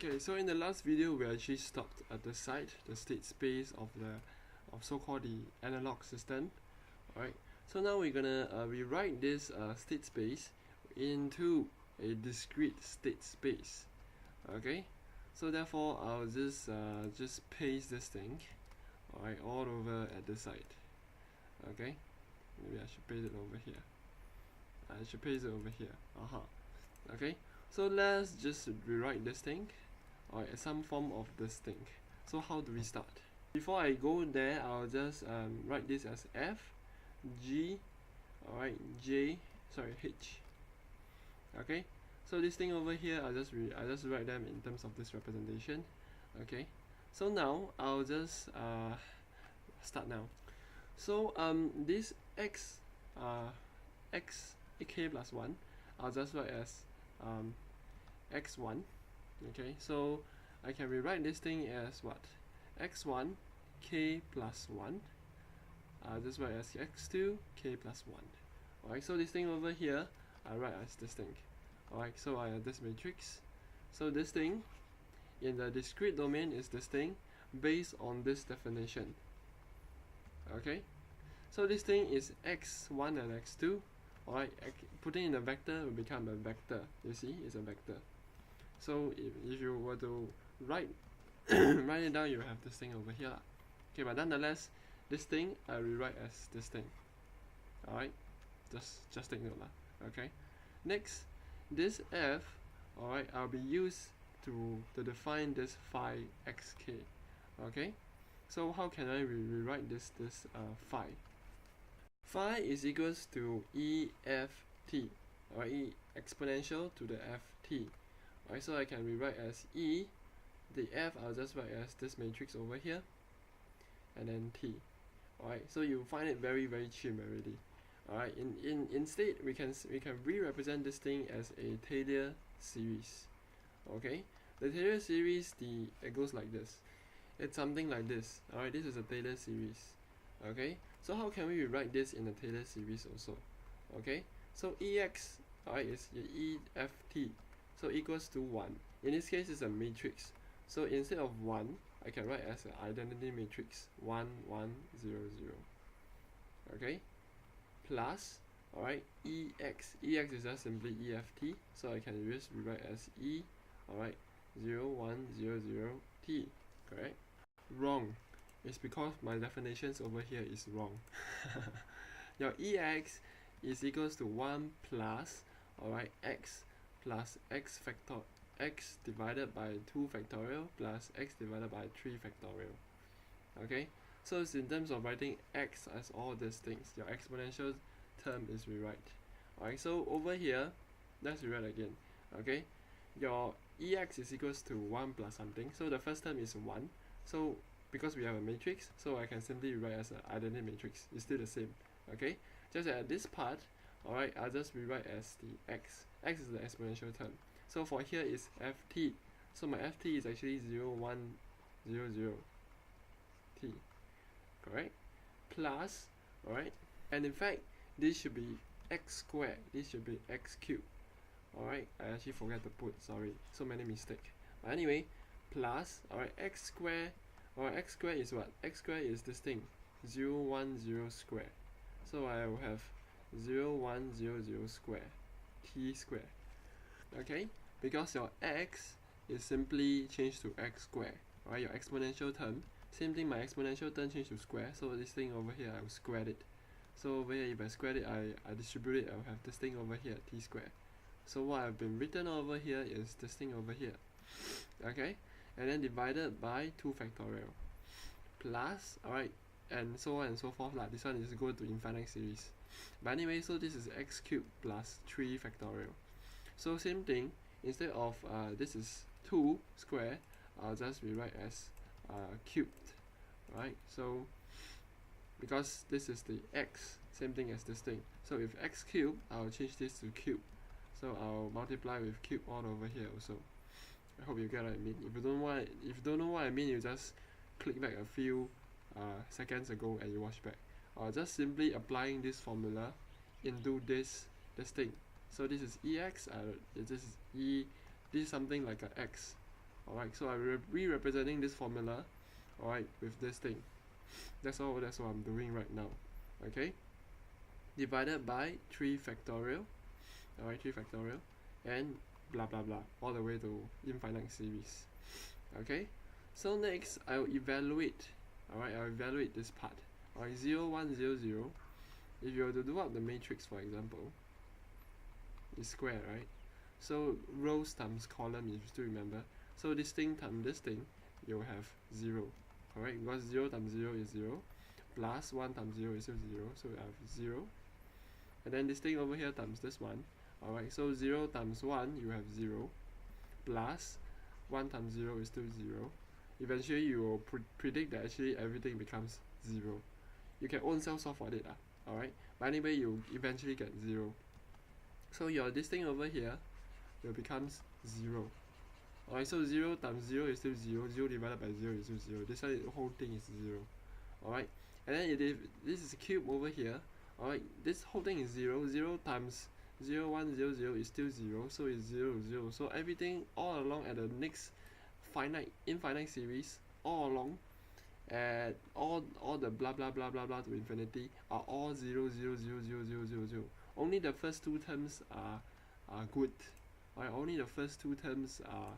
Okay, so in the last video we actually stopped at the state space of so-called the analog system. Alright, so now we're gonna rewrite this state space into a discrete state space. Okay, so therefore I'll just paste this thing, alright, all over at the side. Okay, maybe I should paste it over here. I should paste it over here. Okay, so let's just rewrite this thing, or some form of this thing. So how do we start? Before I go there, I'll just write this as F, G, alright, J, sorry, H. Okay, so this thing over here, I just write them in terms of this representation. Okay, so now I'll just start now. So this x k plus 1, I'll just write as x1. Okay, so I can rewrite this thing as what? x1 k plus 1. I'll just write as x2 k plus 1. Alright, so this thing over here I write as this thing. Alright, so I have this matrix. So this thing in the discrete domain is this thing based on this definition. Okay, so this thing is x1 and x2. Alright, putting in a vector will become a vector. You see, it's a vector. So if you were to write write it down, you have this thing over here. Okay, but nonetheless, this thing I rewrite as this thing. Alright, just take note. Okay, next, this f, alright, I'll be used to define this phi xk. Okay, so how can I rewrite this phi? Phi is equals to EFT, or E exponential to the FT. Alright, so I can rewrite as E, the F I'll just write as this matrix over here, and then T. Alright, so you find it very cheap already. Alright, instead we can re-represent this thing as a Taylor series. Okay, the Taylor series, it goes like this. It's something like this. Alright, this is a Taylor series. Okay, so how can we rewrite this in a Taylor series also? Okay, so EX, alright, is EFT, so equals to 1. In this case, it's a matrix. So instead of 1, I can write as an identity matrix 1 1 0 0. Okay, plus, alright, EX is just simply EFT, so I can just rewrite as E, alright, 0 1 0 0 T. Correct? Wrong. It's because my definitions over here is wrong. Your EX is equals to 1 plus, alright, x plus x factor x divided by 2 factorial plus x divided by 3 factorial. Okay, so it's in terms of writing x as all these things. Your exponential term is rewrite. Alright, so over here, let's rewrite again. Okay, your EX is equals to 1 plus something, so the first term is 1. So because we have a matrix, so I can simply rewrite as an identity matrix. It's still the same. Okay, just at this part, alright, I'll just rewrite as the x. X is the exponential term. So for here is ft. So my ft is actually 0 1 0 0 t. Correct? Plus, alright, and in fact this should be x squared. This should be x cubed. Alright, I actually forgot to put, sorry, so many mistakes. But anyway, plus, alright, x squared. Alright, x squared is what? X squared is this thing, 0 1 0 squared. So I will have 0 1 0 0 squared, t squared. Okay, because your x is simply changed to x squared. Alright, your exponential term, same thing, my exponential term changed to square. So this thing over here, I will square it. So over here, if I square it, I distribute it, I will have this thing over here, t squared. So what I've been written over here is this thing over here. Okay, and then divided by 2 factorial plus, alright, and so on and so forth. This one is go to infinite series. But anyway, so this is x cubed plus 3 factorial. So same thing, instead of this is 2 square, I'll just rewrite as cubed. Right, so because this is the x, same thing as this thing. So if x cubed, I'll change this to cube. So I'll multiply with cube all over here also. I hope you get what I mean. If you don't know what I mean, you just click back a few seconds ago and you watch back. Or just simply applying this formula into this thing. So this is EX, this is E, this is something like a X. Alright, so I'm re-representing this formula, alright, with this thing. That's all I'm doing right now. Okay, divided by 3 factorial, alright, 3 factorial, and blah blah blah, all the way to infinite series. Okay, so next I'll evaluate, alright, I'll evaluate this part. Alright, 0, 1, 0, 0. If you were to do up the matrix, for example, it's square, right? So rows times column, if you still remember. So this thing times this thing, you'll have 0, correct? Because 0 times 0 is 0, plus 1 times 0 is still 0, so we have 0. And then this thing over here times this one, alright, so 0 times 1, you have 0, plus 1 times 0 is still 0. Eventually you will predict that actually everything becomes 0. You can own self solve for it, alright? But anyway, you eventually get 0. So this thing over here will becomes 0. Alright, so 0 times 0 is still 0, 0 divided by 0 is still 0. This whole thing is 0. Alright, and then if this is a cube over here, alright, this whole thing is 0, 0 times 0, 1, 0, 0 is still 0, so it's 0, 0. So everything all along at the next infinite series, all along, at all the blah blah blah blah blah to infinity are all 0, 0, 0, 0, 0, 0, 0. Only the first two terms are good. Alright, only the first two terms are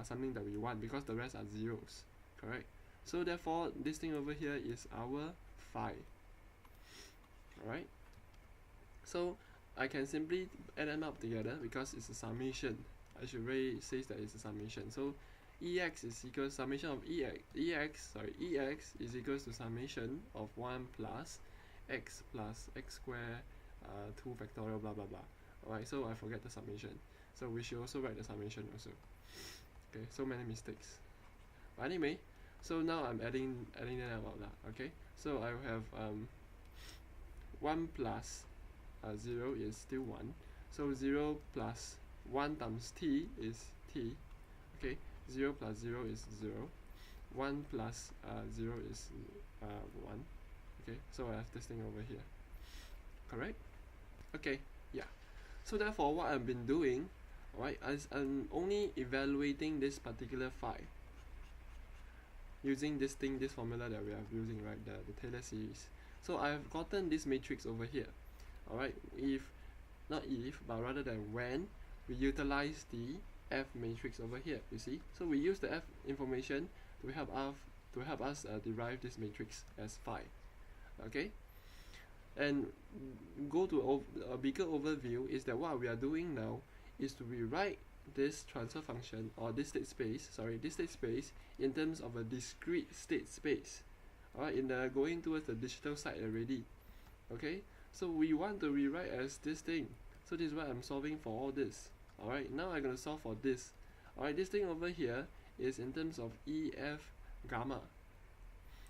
something that we want, because the rest are zeros, correct? So therefore this thing over here is our phi. Alright, so I can simply add them up together because it's a summation. I should really say that it's a summation. So EX is equal to summation of EX is equals to summation of 1 plus x square 2 factorial blah blah blah. Alright, so I forget the summation. So we should also write the summation also. Okay, so many mistakes. But anyway, so now I'm adding them up now. Okay, so I have 1 plus 0 is still 1. So 0 plus 1 times t is t. Okay, 0 plus 0 is 0. 1 plus 0 is 1. Okay, so I have this thing over here. Correct? Okay, yeah. So therefore what I've been doing, right, is I'm only evaluating this particular phi using this formula that we are using, right, the Taylor series. So I've gotten this matrix over here. Alright, but rather than when we utilize the F matrix over here, you see. So we use the F information to help us derive this matrix as phi. Okay, and go to a bigger overview is that what we are doing now is to rewrite this transfer function, or this state space in terms of a discrete state space. Alright, going towards the digital side already. Okay, so we want to rewrite as this thing. So this is what I'm solving for all this. Alright, now I'm going to solve for this. Alright, this thing over here is in terms of EF gamma.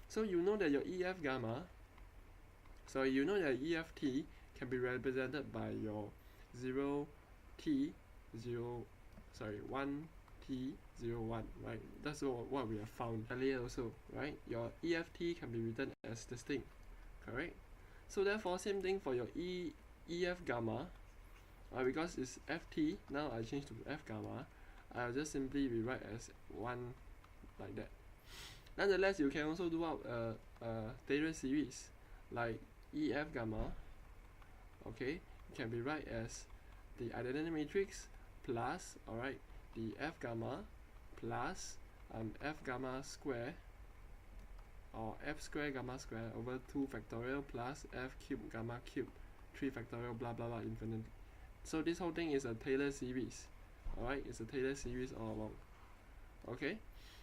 So you know that your EF gamma, so you know that EFT can be represented by your 1T01, right? That's what we have found earlier also, right? Your EFT can be written as this thing, correct? So therefore, same thing for your EF gamma, because it's FT, now I change to F gamma, I'll just simply rewrite as 1 like that. Nonetheless, you can also do out a Taylor series, like EF gamma, okay, it can be write as the identity matrix plus, alright, the F gamma plus F gamma square, or F square gamma square over 2 factorial plus F cube gamma cube 3 factorial blah blah blah infinite. So this whole thing is a Taylor series. Alright, it's a Taylor series all along. Okay,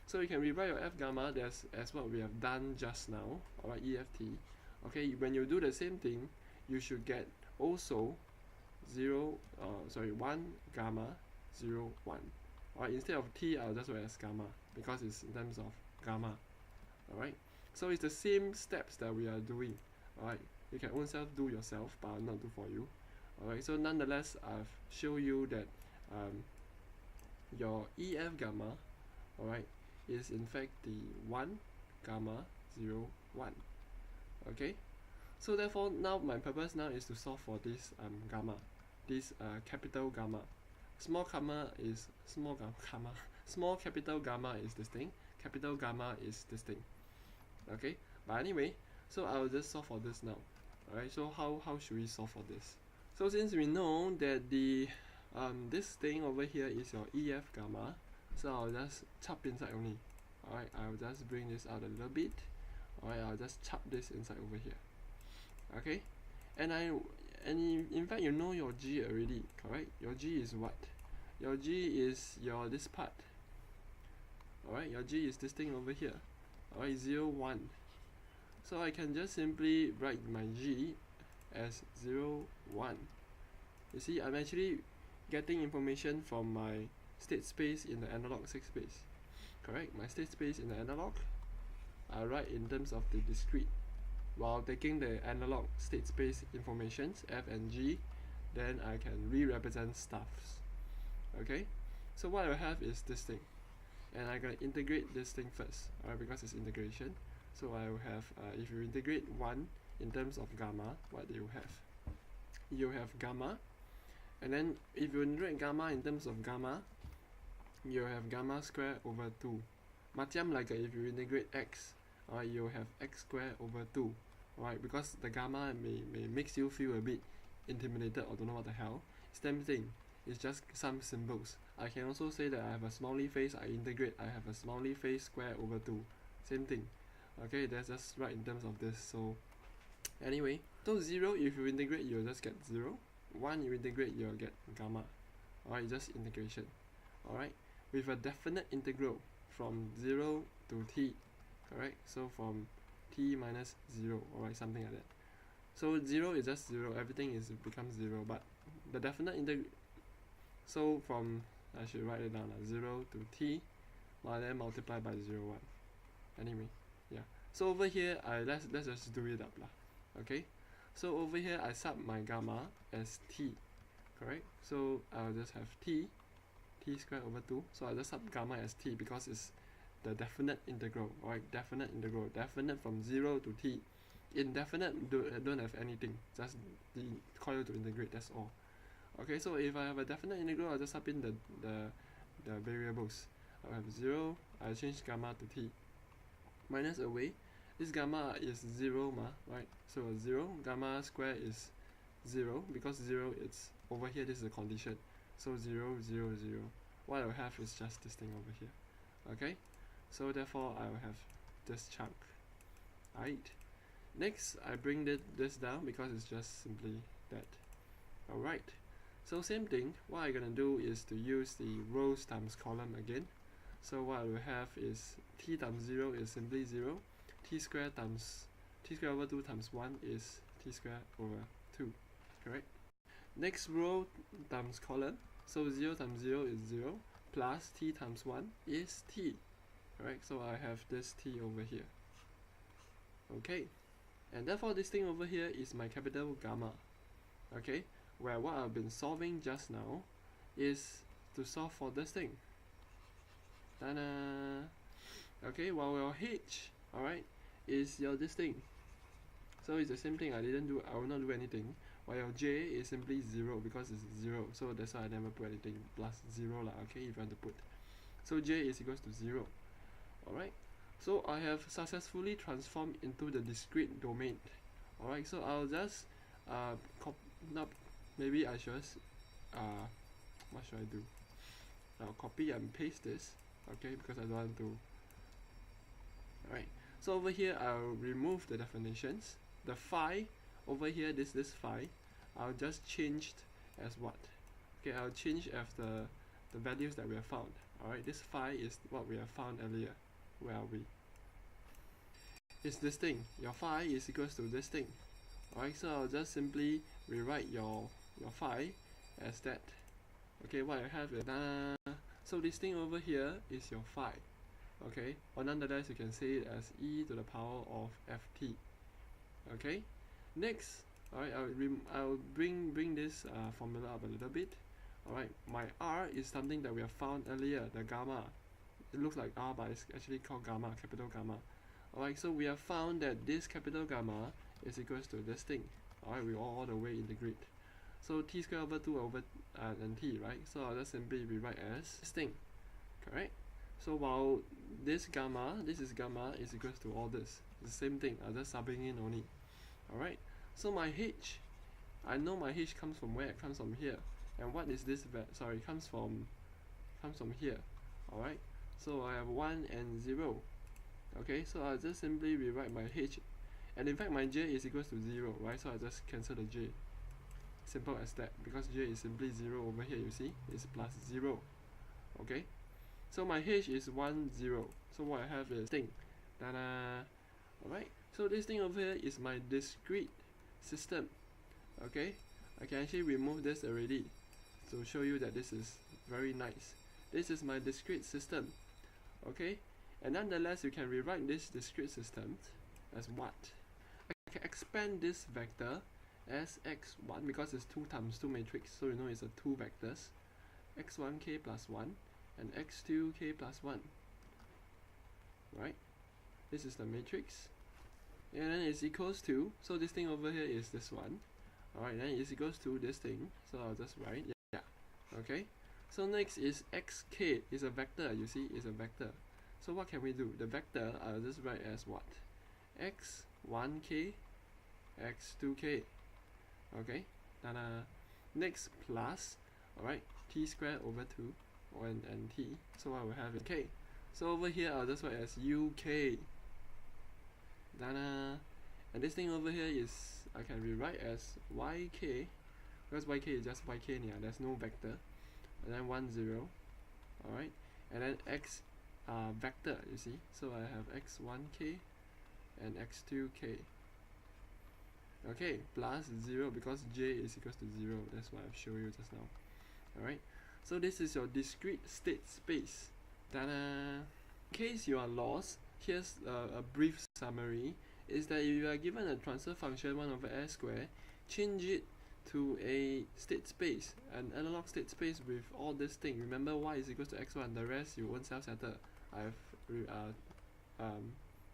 so you can rewrite your F gamma as what we have done just now. Alright, EFT. Okay, when you do the same thing, you should get also 1 gamma 0 1. Alright, instead of T, I'll just write as gamma because it's in terms of gamma. Alright, so it's the same steps that we are doing. Alright, you can own self do yourself, but I'll not do for you. Alright, so nonetheless, I've shown you that your EF gamma, alright, is in fact the 1 gamma 0 1. Okay, so therefore now my purpose now is to solve for this gamma, this capital gamma. Small gamma is small gamma small capital gamma is this thing, capital gamma is this thing. Okay, but anyway, so I'll just solve for this now. Alright, so how should we solve for this? So since we know that the this thing over here is your EF gamma, so I'll just chop inside only. Alright, I'll just bring this out a little bit. Alright, I'll just chop this inside over here. Okay, and in fact you know your G already, correct? Your G is what? Your G is this part. Alright, your G is this thing over here. Alright, 0, 1. So I can just simply write my G as 0, 1. You see, I'm actually getting information from my state space in the analog 6 space. Correct? My state space in the analog, I write in terms of the discrete. While taking the analog state space informations, F and G, then I can re-represent stuffs. Okay? So what I have is this thing. And I'm going to integrate this thing first, alright, because it's integration. So I will have, if you integrate 1 in terms of gamma, what do you have? You have gamma, and then if you integrate gamma in terms of gamma, you have gamma squared over 2. Macam like if you integrate x, alright, you have x squared over 2. Alright, because the gamma may makes you feel a bit intimidated or don't know what the hell. Same thing, it's just some symbols. I can also say that I have a smiley face, I integrate, I have a smiley face squared over 2. Same thing. Okay, that's just right in terms of this. So anyway, so 0, if you integrate, you'll just get 0. 1, you integrate, you'll get gamma. Alright, just integration. Alright, with a definite integral from 0 to t. Correct? So from t minus 0, alright, something like that. So 0 is just 0, everything becomes 0, but the definite integral, so from, I should write it down, 0 to t, and then multiply by 0, 1. Anyway, yeah. So over here, let's just do it up lah. Okay. So over here, I sub my gamma as t. Correct. So I'll just have t squared over 2. So I'll just sub gamma as t because it's the definite integral. Alright, definite integral, definite from 0 to t. Indefinite don't have anything. Just the coil to integrate. That's all. Okay. So if I have a definite integral, I'll just sub in the variables. I'll have 0. I change gamma to t. Minus away, this gamma is 0 right? So 0, gamma square is 0, because 0 it's over here, this is a condition. So 0, 0, 0. What I'll have is just this thing over here. Okay? So therefore I will have this chunk. Alright. Next, I bring this down because it's just simply that. Alright. So same thing, what I'm gonna do is to use the rows times column again. So what I will have is t times 0 is simply 0. T squared over 2 times 1 is t squared over 2. Correct? Next row times column. So 0 times 0 is 0. Plus t times 1 is t. Correct? So I have this t over here. Okay. And therefore this thing over here is my capital gamma. Okay? Where what I've been solving just now is to solve for this thing. Ta-da! Okay, while your h, alright, is your this thing. So it's the same thing, I will not do anything. While your j is simply 0 because it's 0. So that's why I never put anything plus 0 lah, okay, if you want to put. So j is equals to 0. Alright. So I have successfully transformed into the discrete domain. Alright, so I'll just maybe I should what should I do? I'll copy and paste this. Okay, because I don't want to. Alright, so over here I'll remove the definitions. The phi over here, this phi, I'll just change as what? Okay, I'll change as the values that we have found. Alright, this phi is what we have found earlier. Where are we? It's this thing. Your phi is equals to this thing. Alright, so I'll just simply rewrite your phi as that. Okay, what I have is so this thing over here is your phi. Okay, or nonetheless you can say it as e to the power of ft. Okay, next, alright, I'll bring this formula up a little bit. Alright, my r is something that we have found earlier, the gamma. It looks like r, but it's actually called gamma, capital gamma. Alright, so we have found that this capital gamma is equals to this thing. Alright, we all the way integrate. So t squared over 2 over and t, right? So I'll just simply rewrite as this thing. Correct? So while this is gamma is equals to all this. It's the same thing, I'm just subbing in only. Alright, so my h, I know my h comes from where? It comes from here. And what is this? Sorry, comes from here. Alright, so I have 1 and 0. Okay, so I'll just simply rewrite my h, and in fact my j is equals to 0, right? So I just cancel the j. Simple as that, because j is simply 0 over here, you see? It's plus 0. Okay, so my h is 1, 0. So what I have is thing. Ta-da! Alright, so this thing over here is my discrete system. Okay, I can actually remove this already to show you that this is very nice. This is my discrete system. Okay, and nonetheless you can rewrite this discrete system as what? I can expand this vector as x1 because it's 2 times 2 matrix, so you know it's a 2 vectors, x1k plus 1 and x2k plus 1. Right, this is the matrix, and then it's equals to, so this thing over here is this one. Alright, then it's equals to this thing, so I'll just write, yeah. Okay, so next is xk, is a vector, you see, is a vector. So what can we do? The vector, I'll just write as what? x1k, x2k. Okay, ta-da. Next plus, alright, t squared over 2 and t, so I will have it k. So over here I'll just write as uk. Ta-da. And this thing over here is, I can rewrite as yk, because yk is just yk here, there's no vector. And then 1, 0. Alright, and then x vector, you see, so I have x1k and x2k. Okay, plus 0 because j is equals to 0. That's what I've shown you just now. Alright, so this is your discrete state space. Ta-da! In case you are lost, here's a brief summary. Is that if you are given a transfer function 1 over s squared, change it to a state space, an analog state space with all this thing. Remember y is equals to x1, the rest you own self settle. I've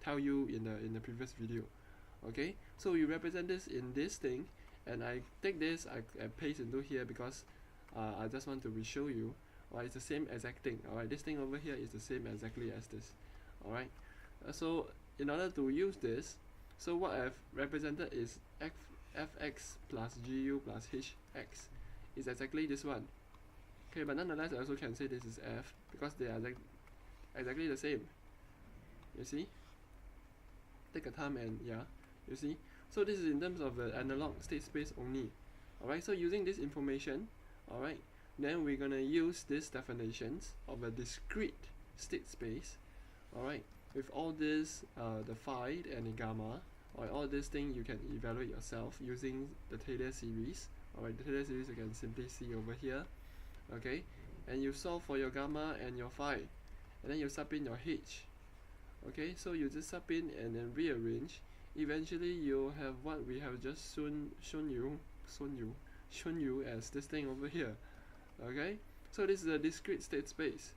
tell you in the previous video. Okay, so you represent this in this thing, and I take this, I paste into here because I just want to show you. Alright, it's the same exact thing. Alright, this thing over here is the same exactly as this. Alright, so in order to use this, so what I've represented is fx plus gu plus hx is exactly this one. Okay, but nonetheless I also can say this is f because they are exactly the same. You see? Take a time and yeah, you see? So this is in terms of the analog state space only. Alright, so using this information, alright, then we're gonna use these definitions of a discrete state space, alright, with all this, the phi and the gamma, or all this thing you can evaluate yourself using the Taylor series. Alright, the Taylor series you can simply see over here. Okay, and you solve for your gamma and your phi, and then you sub in your h. Okay, so you just sub in and then rearrange. Eventually you'll have what we have just shown you as this thing over here. Okay, so this is a discrete state space.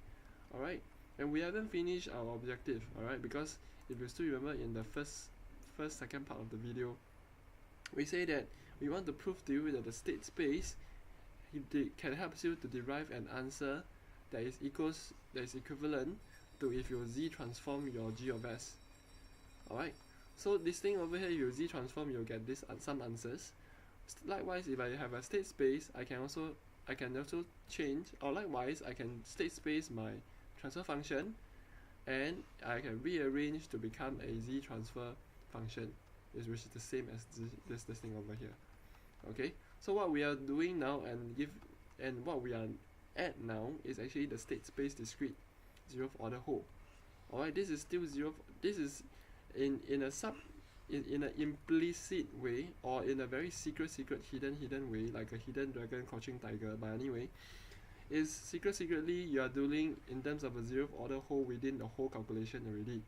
Alright, and we haven't finished our objective. Alright, because if you still remember in the second part of the video, we say that we want to prove to you that the state space can help you to derive an answer that is equivalent to if you z transform your g of s. Alright, so this thing over here, you z transform, you'll get this some answers. Likewise, if I have a state space, I can also change, or likewise I can state space my transfer function, and I can rearrange to become a z transfer function, which is the same as this thing over here. Okay, so what we are doing now and what we are at now is actually the state space discrete zeroth order whole. Alright, this is still zero. This is in an implicit way, or in a very secret hidden way, like a hidden dragon crouching tiger. But anyway, is secretly you are doing in terms of a zeroth order whole within the whole calculation already.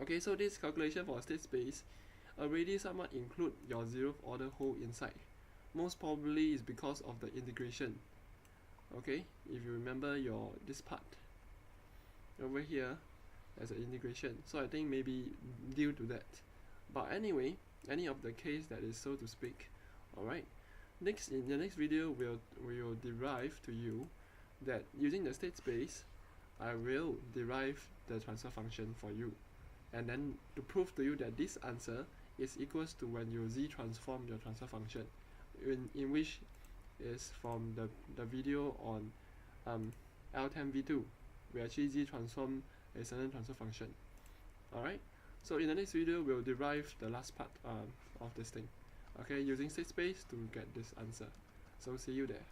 Okay, so this calculation for state space already somewhat include your zeroth order whole inside. Most probably is because of the integration. Okay, if you remember this part over here as an integration, so I think maybe due to that. But anyway, any of the case that is so to speak. Alright, in the next video we will derive to you that using the state space, I will derive the transfer function for you, and then to prove to you that this answer is equals to when you z transform your transfer function, in which is from the video on l10v5. We actually z transform a certain transfer function. Alright, so in the next video we'll derive the last part of this thing, okay, using state space to get this answer. So see you there.